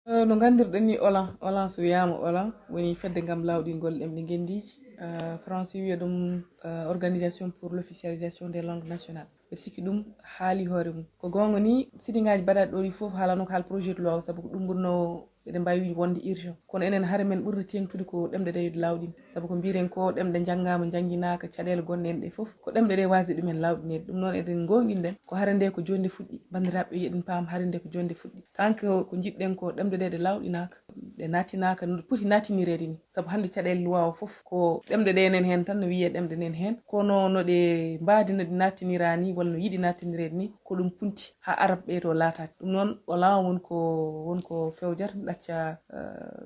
No gandirɗen ni Olan so wiyama Olan woni fedde ngam lawɗingol ɗemɗe gendiji. Français wiya ɗum organisation pour l'officialisation des langues nationales. ɓe sikki ɗum haali hoore mum ko gonga ni siɗingaji mbaɗaɗi ɗo ɗi foof haalano ko haal projet de loi saabu ko ɗum ɓurno ɓeɗe mbawi wonde urgent kono enen haare men ɓurdi tengtude ko ɗemɗe ɗe lawɗin saabu ko mbiren ko ɗemɗe janggama jangguinaka caɗele gonɗe en ɗe foof ko ɗemɗe ɗe wasde ɗumen lawɗinede ɗum noon eɗen gonɗinɗen ko haare nde ko jonde fuɗɗi bandiraɓe yeɗin paam haare nde ko jonde fuɗɗi kanko ko jiɗɗen ko ɗemɗe ɗe lawɗinaka ɗe nattinaka no poti nattinirede ni saabu hande caɗele loi o foof ko ɗemɗe ɗe enen hen tan no wiye ɗemɗe nen hen kono no ɗe mbadi no ɗe nattinira ni walla no yiiɗi nattinirede ni ko ɗum punti ha arabe ɓeeɗo laatade ɗum noon Olan wonko fewjata ɗacca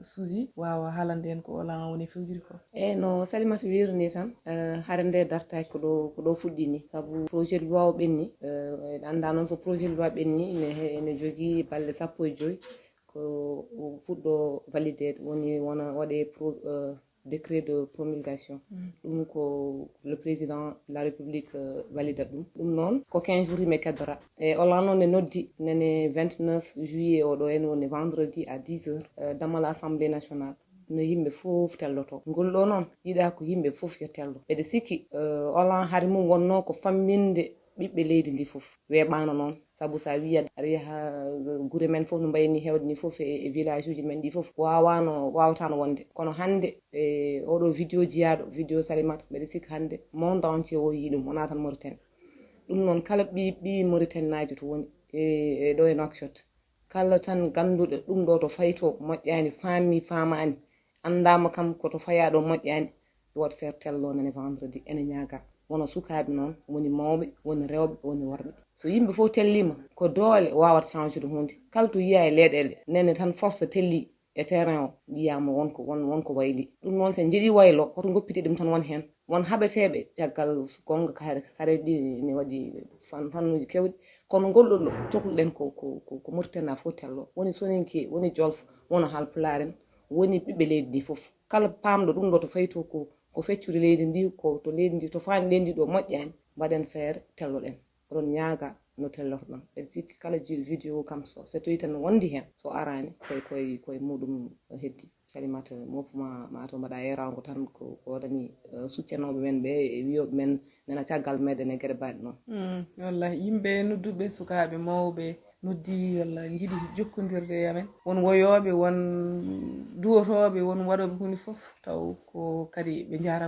Suzy wawa haalande en ko Olan woni fewjiri ko no Salimata wirini tan haare nde dartaki ko ɗo fuɗɗi ni saabu projet de loi o ɓenni anda noon so projet de loi ɓenni ne jogui balɗe 15 ko fuɗɗo validé woni wona waɗe décret de promulgation ɗum ko le président de la république valida ɗum noon ko 15 jours yimɓe keddora e Olan noon ne noddi nene 29 juillet oɗo en woni vendredi à 10 heures dammal assemblée nationale no yimɓe fof telloto ngol ɗo noon yiɗa ko yimɓe fof yo tello ɓeɗe sikki Olan haade mum wonno ko famminde ɓiɓɓe leydi ndi fof weeɓano noon saabu sa wiya aɗa yaha guure men fof no mbayni hewde ni fof e village uji men ɗi fof wawatano wonde kono hande oɗo vidéo jiyaɗo vidéo Salimata mbeɗa sikki hande monde entier o yi ɗum wona tan Mauritanie ɗum noon kala ɓi Mauritanie najo to woni e ɗo e Nouakchott kala tan ganduɗo ɗum ɗo to fayto moƴƴani famani andama kam koto fayaɗo moƴƴani woto feere tello nane vendredi ene ñaaga wona sukaɓe noon woni mawɓe woni rewɓe woni worɓe so yimɓe fof tellima ko doole wawata changer de hunde kala to yiya e leyɗele nene tan force telli e terrain o yiyama wonko wayli ɗum noon sen jiiɗi waylo hoto goppiti ɗum tan won hen won haɓeteɓe caggal gonga kare ɗi ne waɗi fannuji kewɗi kono ngolɗo ɗo cohluɗen ko Mauritanie fof tello woni Soninké woni Jolf woni Halpulaar en woni ɓiɓɓe leydi ndi fof kala pamɗo ɗum ɗo to fayto ko feccude leydi ndi ko to leydi ndi to fani leydi ndi ɗo moƴƴani mbaɗen feere telloɗen oɗon ñaaga no telloto ɗon ɓeɗa sikki kala jiiɗo vidéo kam so tawi tan wondi hen so arani koye muɗum heddi Salimata mofuma mataw mbaɗa yerago tan ko waɗani succanoɓe men ɓe e wiyoɓe men nana caggal meɗen e gueɗe mbaɗe noon wallahi yimɓe nodduɓe sukaɓe mawɓe noddi walla jiiɗi jokkodirde e amen won woyoɓe won duwotoɓe won waɗoɓe hunde foof taw ko kadi ɓe jarama